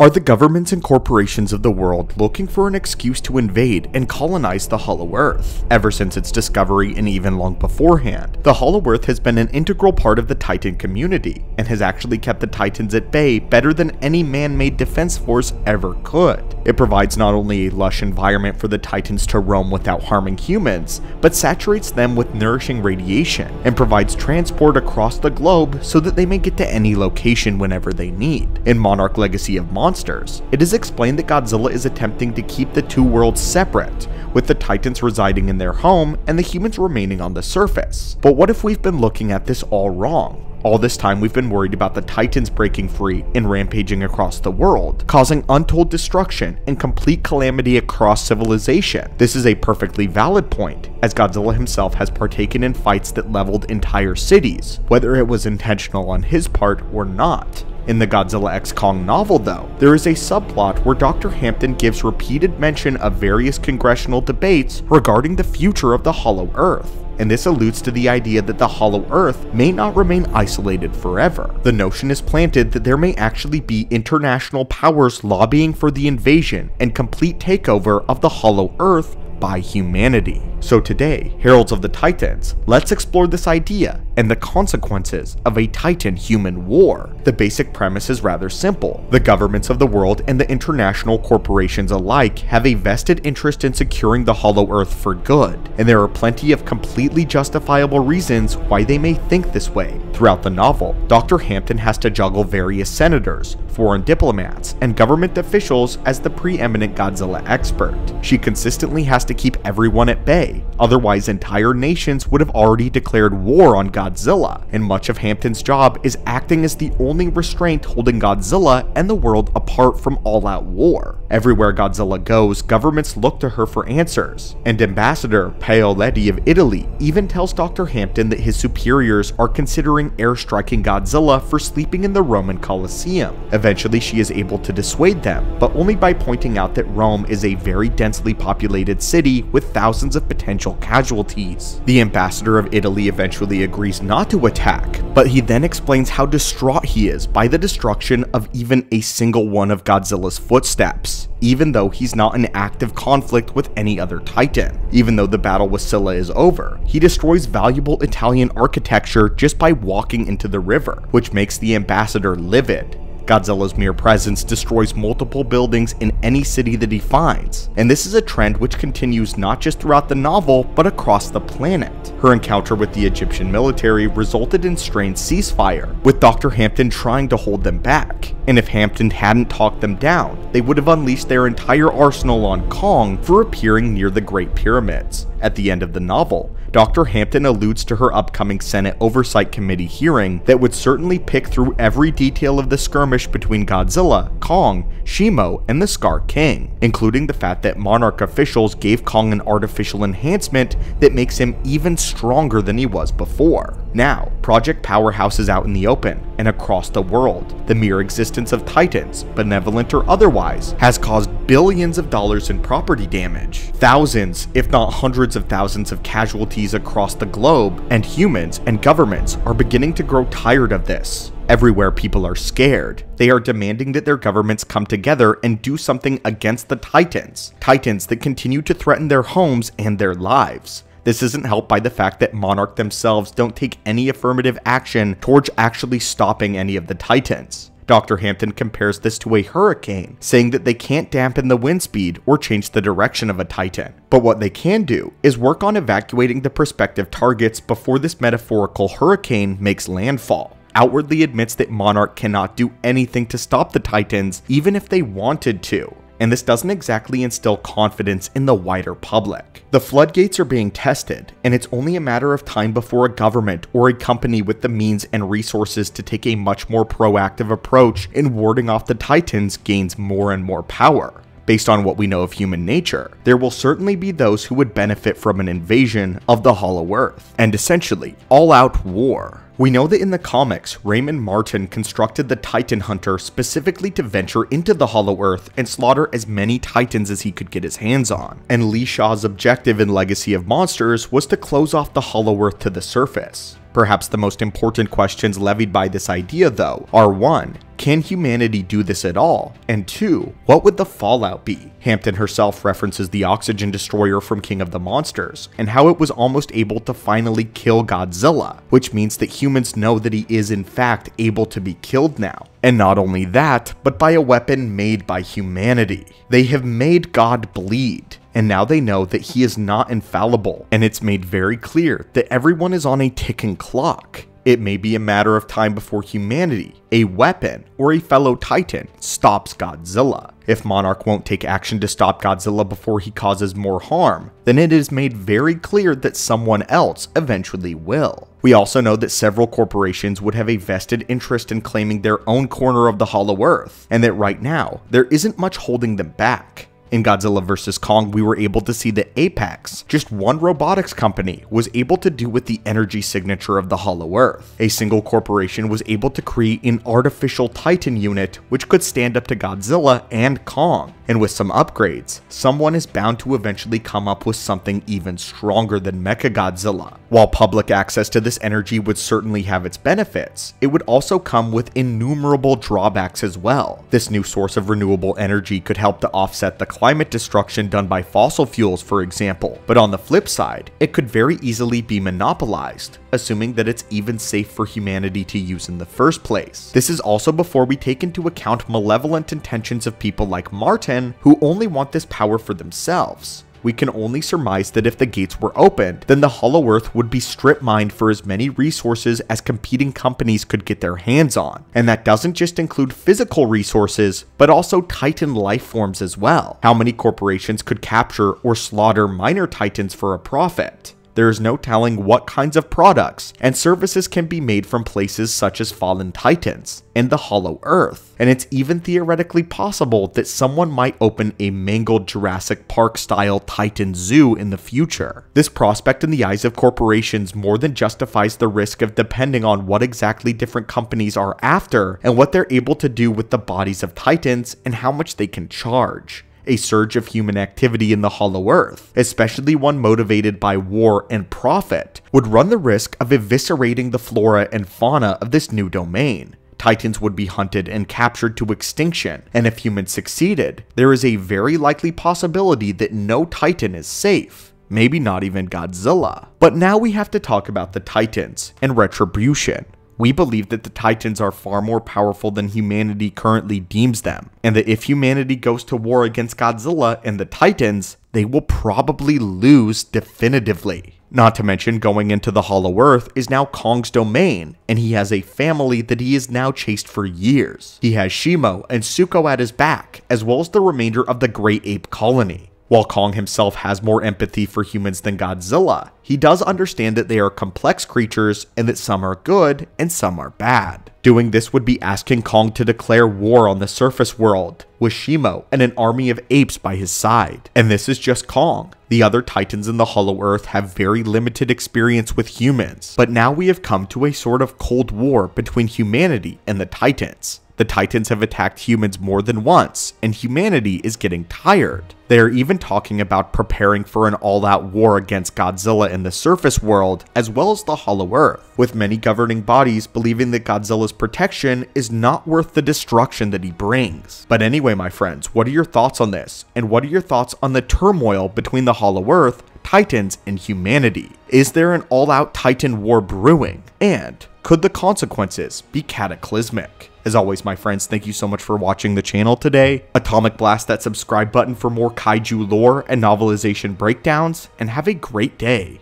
Are the governments and corporations of the world looking for an excuse to invade and colonize the Hollow Earth? Ever since its discovery and even long beforehand, the Hollow Earth has been an integral part of the Titan community, and has actually kept the Titans at bay better than any man-made defense force ever could. It provides not only a lush environment for the Titans to roam without harming humans, but saturates them with nourishing radiation, and provides transport across the globe so that they may get to any location whenever they need. In Monarch Legacy of Monsters, it is explained that Godzilla is attempting to keep the two worlds separate, with the Titans residing in their home and the humans remaining on the surface. But what if we've been looking at this all wrong? All this time we've been worried about the Titans breaking free and rampaging across the world, causing untold destruction and complete calamity across civilization. This is a perfectly valid point, as Godzilla himself has partaken in fights that leveled entire cities, whether it was intentional on his part or not. In the Godzilla x Kong novel though, there is a subplot where Dr. Hampton gives repeated mention of various congressional debates regarding the future of the Hollow Earth, and this alludes to the idea that the Hollow Earth may not remain isolated forever. The notion is planted that there may actually be international powers lobbying for the invasion and complete takeover of the Hollow Earth by humanity. So today, Heralds of the Titans, let's explore this idea and the consequences of a Titan-human war. The basic premise is rather simple. The governments of the world and the international corporations alike have a vested interest in securing the Hollow Earth for good, and there are plenty of completely justifiable reasons why they may think this way. Throughout the novel, Dr. Hampton has to juggle various senators, foreign diplomats, and government officials as the preeminent Godzilla expert. She consistently has to keep everyone at bay, otherwise entire nations would have already declared war on Godzilla, and much of Hampton's job is acting as the only restraint holding Godzilla and the world apart from all-out war. Everywhere Godzilla goes, governments look to her for answers, and Ambassador Paoletti of Italy even tells Dr. Hampton that his superiors are considering airstriking Godzilla for sleeping in the Roman Colosseum. Eventually she is able to dissuade them, but only by pointing out that Rome is a very densely populated city with thousands of potential casualties. The ambassador of Italy eventually agrees not to attack, but he then explains how distraught he is by the destruction of even a single one of Godzilla's footsteps, even though he's not in active conflict with any other Titan. Even though the battle with Scylla is over, he destroys valuable Italian architecture just by walking into the river, which makes the ambassador livid. Godzilla's mere presence destroys multiple buildings in any city that he finds, and this is a trend which continues not just throughout the novel, but across the planet. Her encounter with the Egyptian military resulted in strained ceasefire, with Dr. Hampton trying to hold them back, and if Hampton hadn't talked them down, they would have unleashed their entire arsenal on Kong for appearing near the Great Pyramids. At the end of the novel, Dr. Hampton alludes to her upcoming Senate Oversight Committee hearing that would certainly pick through every detail of the skirmish between Godzilla, Kong, Shimo, and the Scar King, including the fact that Monarch officials gave Kong an artificial enhancement that makes him even stronger than he was before. Now, Project Powerhouse is out in the open and across the world. The mere existence of Titans, benevolent or otherwise, has caused billions of dollars in property damage, thousands, if not hundreds of thousands of casualties across the globe, and humans and governments are beginning to grow tired of this. Everywhere people are scared, they are demanding that their governments come together and do something against the Titans. Titans that continue to threaten their homes and their lives. This isn't helped by the fact that Monarch themselves don't take any affirmative action towards actually stopping any of the Titans. Dr. Hampton compares this to a hurricane, saying that they can't dampen the wind speed or change the direction of a Titan. But what they can do is work on evacuating the prospective targets before this metaphorical hurricane makes landfall. Outwardly admits that Monarch cannot do anything to stop the Titans, even if they wanted to. And this doesn't exactly instill confidence in the wider public. The floodgates are being tested, and it's only a matter of time before a government or a company with the means and resources to take a much more proactive approach in warding off the Titans gains more and more power. Based on what we know of human nature, there will certainly be those who would benefit from an invasion of the Hollow Earth, and essentially all-out war. We know that in the comics, Raymond Martin constructed the Titan Hunter specifically to venture into the Hollow Earth and slaughter as many Titans as he could get his hands on, and Lee Shaw's objective in Legacy of Monsters was to close off the Hollow Earth to the surface. Perhaps the most important questions levied by this idea, though, are 1. Can humanity do this at all? And 2. What would the fallout be? Hampton herself references the oxygen destroyer from King of the Monsters, and how it was almost able to finally kill Godzilla, which means that humans know that he is in fact able to be killed now. And not only that, but by a weapon made by humanity. They have made God bleed, and now they know that he is not infallible, and it's made very clear that everyone is on a ticking clock. It may be a matter of time before humanity, a weapon, or a fellow Titan stops Godzilla. If Monarch won't take action to stop Godzilla before he causes more harm, then it is made very clear that someone else eventually will. We also know that several corporations would have a vested interest in claiming their own corner of the Hollow Earth, and that right now, there isn't much holding them back. In Godzilla vs. Kong, we were able to see that Apex, just one robotics company, was able to do with the energy signature of the Hollow Earth. A single corporation was able to create an artificial Titan unit which could stand up to Godzilla and Kong. And with some upgrades, someone is bound to eventually come up with something even stronger than Mechagodzilla. While public access to this energy would certainly have its benefits, it would also come with innumerable drawbacks as well. This new source of renewable energy could help to offset the climate destruction done by fossil fuels, for example, but on the flip side, it could very easily be monopolized, assuming that it's even safe for humanity to use in the first place. This is also before we take into account malevolent intentions of people like Martin, who only want this power for themselves. We can only surmise that if the gates were opened, then the Hollow Earth would be strip mined for as many resources as competing companies could get their hands on. And that doesn't just include physical resources, but also Titan life forms as well. How many corporations could capture or slaughter minor Titans for a profit? There is no telling what kinds of products and services can be made from places such as fallen Titans and the Hollow Earth, and it's even theoretically possible that someone might open a mangled Jurassic Park style Titan zoo in the future. This prospect in the eyes of corporations more than justifies the risk of depending on what exactly different companies are after and what they're able to do with the bodies of Titans and how much they can charge. A surge of human activity in the Hollow Earth, especially one motivated by war and profit, would run the risk of eviscerating the flora and fauna of this new domain. Titans would be hunted and captured to extinction, and if humans succeeded, there is a very likely possibility that no Titan is safe. Maybe not even Godzilla. But now we have to talk about the Titans and retribution. We believe that the Titans are far more powerful than humanity currently deems them, and that if humanity goes to war against Godzilla and the Titans, they will probably lose definitively. Not to mention, going into the Hollow Earth is now Kong's domain, and he has a family that he has now chased for years. He has Shimo and Suko at his back, as well as the remainder of the Great Ape Colony. While Kong himself has more empathy for humans than Godzilla, he does understand that they are complex creatures and that some are good and some are bad. Doing this would be asking Kong to declare war on the surface world, with Shimo and an army of apes by his side. And this is just Kong. The other Titans in the Hollow Earth have very limited experience with humans, but now we have come to a sort of cold war between humanity and the Titans. The Titans have attacked humans more than once, and humanity is getting tired. They are even talking about preparing for an all-out war against Godzilla in the surface world, as well as the Hollow Earth, with many governing bodies believing that Godzilla's protection is not worth the destruction that he brings. But anyway, my friends, what are your thoughts on this? And what are your thoughts on the turmoil between the Hollow Earth, Titans, and humanity? Is there an all-out Titan war brewing? And could the consequences be cataclysmic? As always, my friends, thank you so much for watching the channel today. Atomic blast that subscribe button for more kaiju lore and novelization breakdowns, and have a great day.